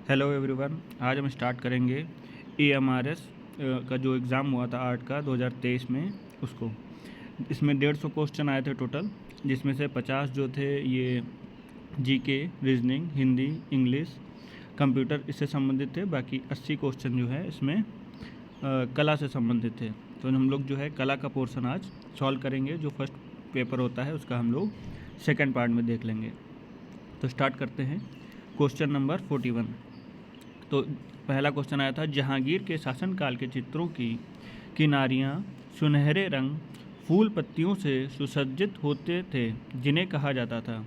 Hello everyone, आज हम start करेंगे EMRS का जो एग्ज़ाम हुआ था आर्ट का 2023 में उसको। इसमें 150 क्वेश्चन आए थे टोटल, जिसमें से 50 जो थे ये GK, reasoning, Hindi, English, computer इससे संबंधित थे। बाकी 80 क्वेश्चन जो है इसमें कला से संबंधित थे। तो हम लोग जो है कला का पोर्शन आज सॉल्व करेंगे। जो फर्स्ट पेपर होता है उसका हम लोग सेकेंड पार्ट में देख लेंगे। तो स्टार्ट करते हैं। Question number 41। तो पहला क्वेश्चन आया था, जहांगीर के शासनकाल के चित्रों की किनारियाँ सुनहरे रंग फूल पत्तियों से सुसज्जित होते थे जिन्हें कहा जाता था।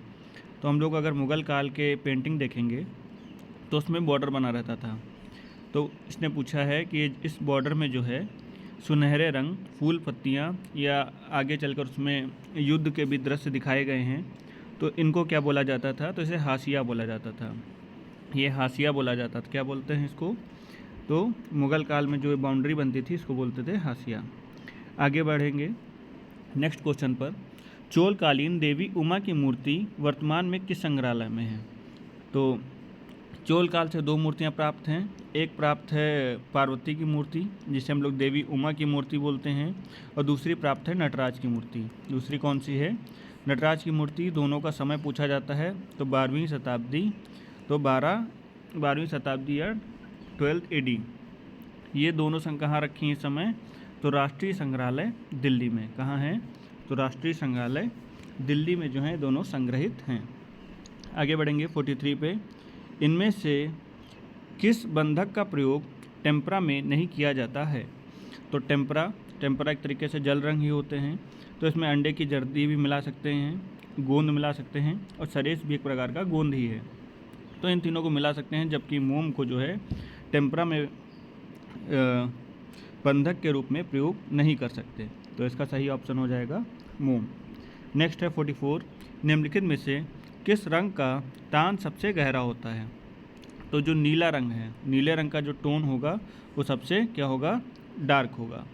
तो हम लोग अगर मुग़ल काल के पेंटिंग देखेंगे तो उसमें बॉर्डर बना रहता था। तो इसने पूछा है कि इस बॉर्डर में जो है सुनहरे रंग फूल पत्तियाँ या आगे चलकर उसमें युद्ध के भी दृश्य दिखाए गए हैं, तो इनको क्या बोला जाता था? तो इसे हाशिया बोला जाता था। ये हाशिया बोला जाता था। क्या बोलते हैं इसको? तो मुग़ल काल में जो बाउंड्री बनती थी इसको बोलते थे हाशिया। आगे बढ़ेंगे नेक्स्ट क्वेश्चन पर। चोलकालीन देवी उमा की मूर्ति वर्तमान में किस संग्रहालय में है? तो चोल काल से दो मूर्तियाँ प्राप्त हैं। एक प्राप्त है पार्वती की मूर्ति, जिसे हम लोग देवी उमा की मूर्ति बोलते हैं, और दूसरी प्राप्त है नटराज की मूर्ति। दूसरी कौन सी है? नटराज की मूर्ति। दोनों का समय पूछा जाता है तो 12वीं शताब्दी, तो 12वीं शताब्दी या 12 AD। ये दोनों कहाँ रखी हैं इस समय? तो राष्ट्रीय संग्रहालय दिल्ली में। कहाँ है? तो राष्ट्रीय संग्रहालय दिल्ली में जो है दोनों संग्रहित हैं। आगे बढ़ेंगे 43 पे। इनमें से किस बंधक का प्रयोग टेम्परा में नहीं किया जाता है? तो टेम्परा एक तरीके से जल रंग ही होते हैं। तो इसमें अंडे की जर्दी भी मिला सकते हैं, गोंद मिला सकते हैं, और सरेस भी एक प्रकार का गोंद ही है। तो इन तीनों को मिला सकते हैं, जबकि मोम को जो है टेम्परा में बंधक के रूप में प्रयोग नहीं कर सकते। तो इसका सही ऑप्शन हो जाएगा मोम। नेक्स्ट है 44। निम्नलिखित में से किस रंग का तान सबसे गहरा होता है? तो जो नीला रंग है, नीले रंग का जो टोन होगा वो सबसे क्या होगा? डार्क होगा।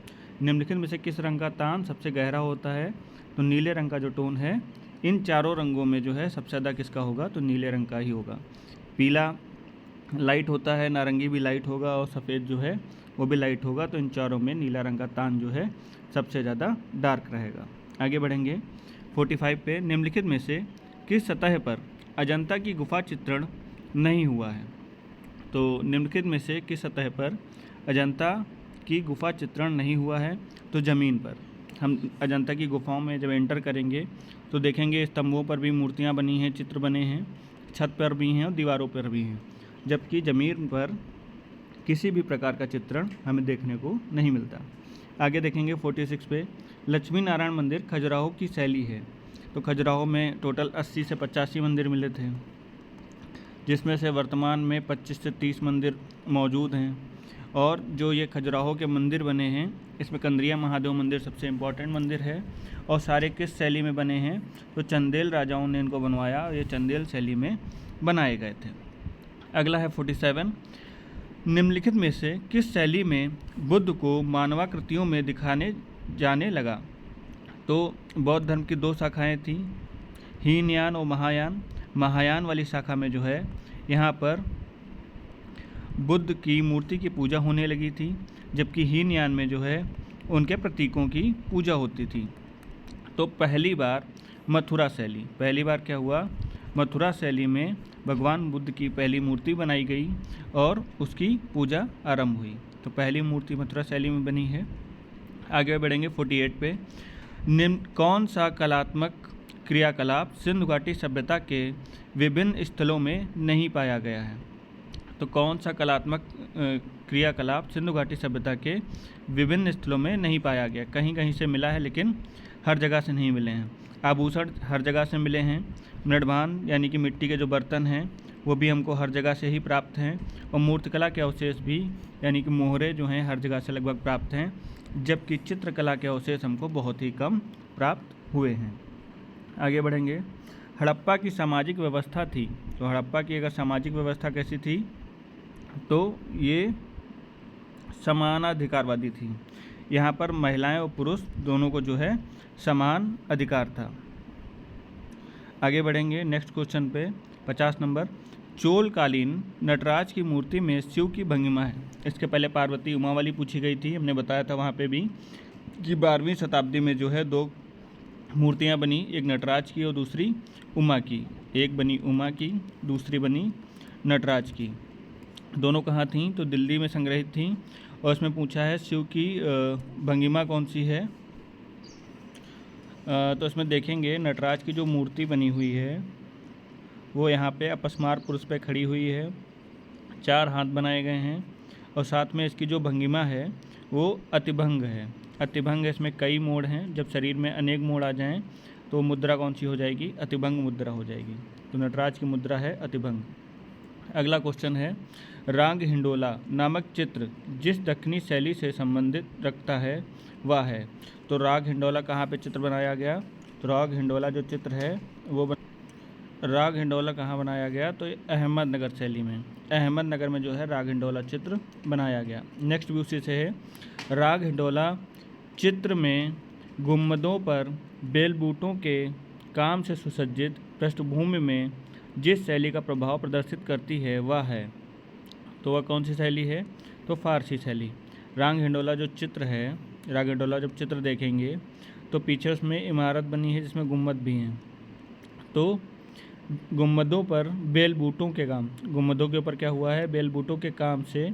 निम्नलिखित में से किस रंग का तान सबसे गहरा होता है? तो नीले रंग का जो टोन है, इन चारों रंगों में जो है सबसे ज़्यादा किसका होगा? तो नीले रंग का ही होगा। पीला लाइट होता है, नारंगी भी लाइट होगा, और सफ़ेद जो है वो भी लाइट होगा। तो इन चारों में नीला रंग का तान जो है सबसे ज़्यादा डार्क रहेगा। आगे बढ़ेंगे 45 पे। निम्नलिखित में से किस सतह पर अजंता की गुफा चित्रण नहीं हुआ है? तो निम्नलिखित में से किस सतह पर अजंता की गुफा चित्रण नहीं हुआ है? तो ज़मीन पर। हम अजंता की गुफाओं में जब एंटर करेंगे तो देखेंगे स्तंभों पर भी मूर्तियाँ बनी हैं, चित्र बने हैं, छत पर भी हैं और दीवारों पर भी हैं, जबकि ज़मीन पर किसी भी प्रकार का चित्रण हमें देखने को नहीं मिलता। आगे देखेंगे 46 पे। लक्ष्मी नारायण मंदिर खजुराहो की शैली है। तो खजुराहो में टोटल 80 से 85 मंदिर मिले थे, जिसमें से वर्तमान में 25 से 30 मंदिर मौजूद हैं। और जो ये खजुराहो के मंदिर बने हैं, इसमें कंद्रिया महादेव मंदिर सबसे इम्पोर्टेंट मंदिर है। और सारे किस शैली में बने हैं? तो चंदेल राजाओं ने इनको बनवाया, और ये चंदेल शैली में बनाए गए थे। अगला है 47। निम्नलिखित में से किस शैली में बुद्ध को मानवाकृतियों में दिखाने जाने लगा? तो बौद्ध धर्म की दो शाखाएँ थीं, हीनयान और महायान। महायान वाली शाखा में जो है यहाँ पर बुद्ध की मूर्ति की पूजा होने लगी थी, जबकि हीनयान में जो है उनके प्रतीकों की पूजा होती थी। तो पहली बार मथुरा शैली, पहली बार क्या हुआ? मथुरा शैली में भगवान बुद्ध की पहली मूर्ति बनाई गई और उसकी पूजा आरंभ हुई। तो पहली मूर्ति मथुरा शैली में बनी है। आगे बढ़ेंगे 48 पे। निम्न कौन सा कलात्मक क्रियाकलाप सिंधु घाटी सभ्यता के विभिन्न स्थलों में नहीं पाया गया है? तो कौन सा कलात्मक क्रियाकलाप सिंधु घाटी सभ्यता के विभिन्न स्थलों में नहीं पाया गया? कहीं कहीं से मिला है, लेकिन हर जगह से नहीं मिले हैं। आभूषण हर जगह से मिले हैं। मृदभान यानी कि मिट्टी के जो बर्तन हैं वो भी हमको हर जगह से ही प्राप्त हैं। और मूर्तिकला के अवशेष भी यानी कि मोहरे जो हैं हर जगह से लगभग प्राप्त हैं, जबकि चित्रकला के अवशेष हमको बहुत ही कम प्राप्त हुए हैं। आगे बढ़ेंगे। हड़प्पा की सामाजिक व्यवस्था थी। तो हड़प्पा की अगर सामाजिक व्यवस्था कैसी थी? तो ये समानाधिकारवादी थी। यहाँ पर महिलाएं और पुरुष दोनों को जो है समान अधिकार था। आगे बढ़ेंगे नेक्स्ट क्वेश्चन पे 50 नंबर। चोलकालीन नटराज की मूर्ति में शिव की भंगिमा है? इसके पहले पार्वती उमा वाली पूछी गई थी, हमने बताया था वहाँ पे भी कि 12वीं शताब्दी में जो है दो मूर्तियाँ बनी, एक नटराज की और दूसरी उमा की। एक बनी उमा की, दूसरी बनी नटराज की। दोनों कहाँ थीं? तो दिल्ली में संग्रहित थीं। और इसमें पूछा है शिव की भंगिमा कौन सी है? तो इसमें देखेंगे नटराज की जो मूर्ति बनी हुई है वो यहाँ पे अपस्मार पुरुष पे खड़ी हुई है, 4 हाथ बनाए गए हैं और साथ में इसकी जो भंगिमा है वो अतिभंग है। अतिभंग इसमें कई मोड़ हैं, जब शरीर में अनेक मोड़ आ जाएं तो मुद्रा कौन सी हो जाएगी? अतिभंग मुद्रा हो जाएगी। तो नटराज की मुद्रा है अतिभंग। अगला क्वेश्चन है, राग हिंडोला नामक चित्र जिस दक्षिणी शैली से संबंधित रखता है वह है? तो राग हिंडोला कहाँ पे चित्र बनाया गया? तो राग हिंडोला जो चित्र है वो राग हिंडोला कहाँ बनाया गया? तो अहमदनगर शैली में, अहमदनगर में जो है राग हिंडोला चित्र बनाया गया। नेक्स्ट भी उसी से है, राग हिंडोला चित्र में गुम्बदों पर बेलबूटों के काम से सुसज्जित पृष्ठभूमि में जिस शैली का प्रभाव प्रदर्शित करती है वह है? तो वह कौन सी शैली है? तो फारसी शैली। राग हिंडोला जो चित्र है, राग हिंडोला जब चित्र देखेंगे तो पीछे उसमें इमारत बनी है जिसमें गुम्बद भी हैं। तो गुम्बदों पर बेलबूटों के काम, गुम्बदों के ऊपर क्या हुआ है? बेलबूटों के काम से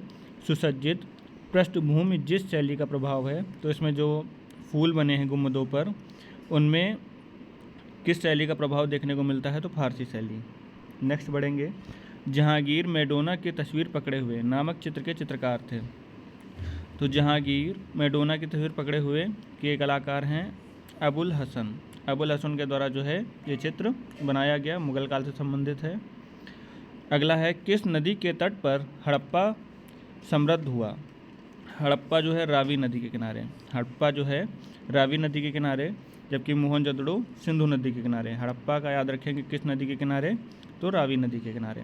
सुसज्जित पृष्ठभूमि जिस शैली का प्रभाव है, तो इसमें जो फूल बने हैं गुम्बदों पर उनमें किस शैली का प्रभाव देखने को मिलता है? तो फारसी शैली। नेक्स्ट बढ़ेंगे, जहांगीर मैडोना की तस्वीर पकड़े हुए नामक चित्र के चित्रकार थे? तो जहांगीर मैडोना की तस्वीर पकड़े हुए के कलाकार हैं अबुल हसन। अबुल हसन के द्वारा जो है ये चित्र बनाया गया, मुगल काल से संबंधित है। अगला है, किस नदी के तट पर हड़प्पा समृद्ध हुआ? हड़प्पा जो है रावी नदी के किनारे, हड़प्पा जो है रावी नदी के किनारे, जबकि मोहनजोदड़ो सिंधु नदी के किनारे। हड़प्पा का याद रखेंगे किस नदी के किनारे? तो रावी नदी के किनारे।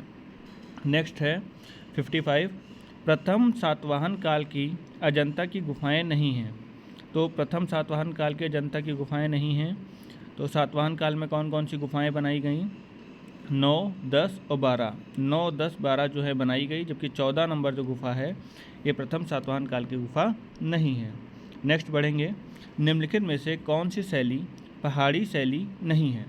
नेक्स्ट है 55, प्रथम सातवाहन काल की अजंता की गुफाएं नहीं हैं? तो प्रथम सातवाहन काल के अजंता की गुफाएं नहीं हैं। तो सातवाहन काल में कौन कौन सी गुफाएं बनाई गई? 9, 10 और 12। 9, 10, 12 जो है बनाई गई, जबकि 14 नंबर जो गुफा है ये प्रथम सातवाहन काल की गुफा नहीं है। नेक्स्ट बढ़ेंगे, निम्नलिखित में से कौन सी शैली पहाड़ी शैली नहीं है?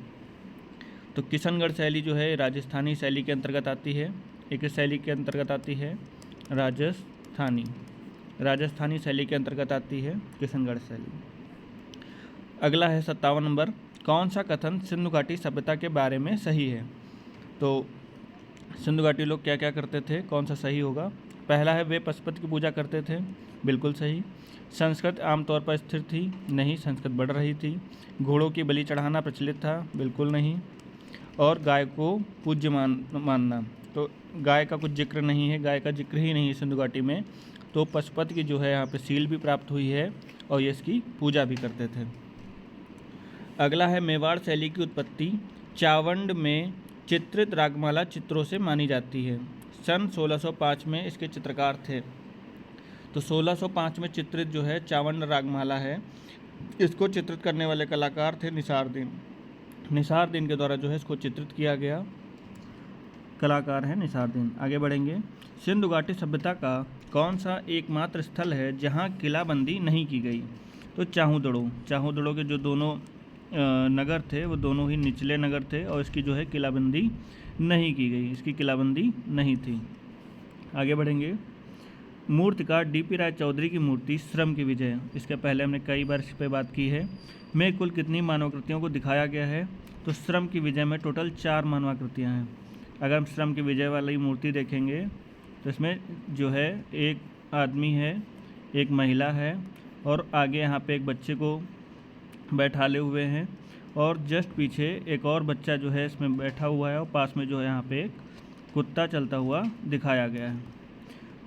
तो किशनगढ़ शैली जो है राजस्थानी शैली के अंतर्गत आती है। एक शैली के अंतर्गत आती है राजस्थानी शैली के अंतर्गत आती है किशनगढ़ शैली। अगला है 57 नंबर, कौन सा कथन सिंधु घाटी सभ्यता के बारे में सही है? तो सिंधु घाटी लोग क्या क्या करते थे, कौन सा सही होगा? पहला है, वे पशुपति की पूजा करते थे, बिल्कुल सही। संस्कृत आमतौर पर स्थिर थी, नहीं, संस्कृत बढ़ रही थी। घोड़ों की बलि चढ़ाना प्रचलित था, बिल्कुल नहीं। और गाय को पूज्य मानना, तो गाय का कुछ जिक्र नहीं है, गाय का जिक्र ही नहीं है सिंधु घाटी में। तो पशुपति की जो है यहाँ पे सील भी प्राप्त हुई है और ये इसकी पूजा भी करते थे। अगला है, मेवाड़ शैली की उत्पत्ति चावंड में चित्रित रागमाला चित्रों से मानी जाती है। सन 1605 में इसके चित्रकार थे। तो 1605 में चित्रित जो है चावंड रागमाला है, इसको चित्रित करने वाले कलाकार थे निसारदीन। निसारदीन के द्वारा जो है इसको चित्रित किया गया, कलाकार हैं निसारदीन। आगे बढ़ेंगे, सिंधु घाटी सभ्यता का कौन सा एकमात्र स्थल है जहां किलाबंदी नहीं की गई? तो चाहूदड़ो के जो दोनों नगर थे वो दोनों ही निचले नगर थे और इसकी जो है किलाबंदी नहीं की गई, इसकी किलाबंदी नहीं थी। आगे बढ़ेंगे, मूर्तिकार डीपी राय चौधरी की मूर्ति श्रम की विजय, इसके पहले हमने कई बार इस पर बात की है, में कुल कितनी मानवाकृतियों को दिखाया गया है? तो श्रम की विजय में टोटल 4 मानवाकृतियाँ हैं। अगर हम श्रम की विजय वाली मूर्ति देखेंगे तो इसमें जो है एक आदमी है, एक महिला है और आगे यहाँ पे एक बच्चे को बैठाले हुए हैं और जस्ट पीछे एक और बच्चा जो है इसमें बैठा हुआ है और पास में जो है यहाँ पे एक कुत्ता चलता हुआ दिखाया गया है।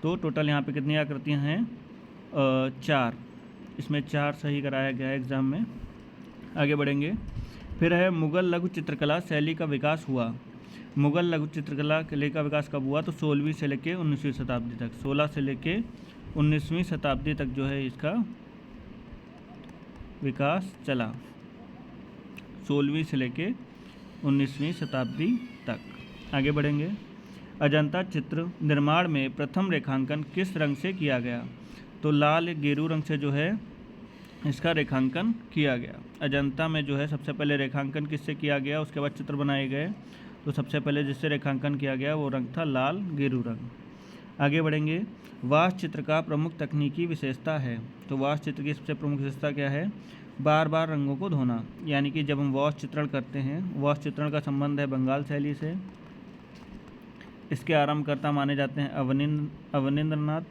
तो टोटल यहाँ पे कितनी आकृतियाँ हैं? 4। इसमें 4 सही कराया गया है एग्ज़ाम में। आगे बढ़ेंगे, फिर है मुग़ल लघु चित्रकला शैली का विकास हुआ। मुग़ल लघु चित्रकला शैली का विकास कब हुआ? तो 16वीं से लेके 19वीं शताब्दी तक, 16 से लेके 19वीं शताब्दी तक जो है इसका विकास चला, 16वीं से लेके 19वीं शताब्दी तक। आगे बढ़ेंगे, अजंता चित्र निर्माण में प्रथम रेखांकन किस रंग से किया गया? तो लाल गेरू रंग से जो है इसका रेखांकन किया गया। अजंता में जो है सबसे पहले रेखांकन किससे किया गया, उसके बाद चित्र बनाए गए, तो सबसे पहले जिससे रेखांकन किया गया वो रंग था लाल गेरू रंग। आगे बढ़ेंगे। वास्तु चित्र का प्रमुख तकनीकी विशेषता है। तो वास्तु चित्र की सबसे प्रमुख विशेषता क्या है? बार बार रंगों को धोना, यानी कि जब हम वास्तु चित्रण करते हैं, वास्तु चित्रण का संबंध है बंगाल शैली से। इसके आरंभकर्ता माने जाते हैं अवनींद्रनाथ।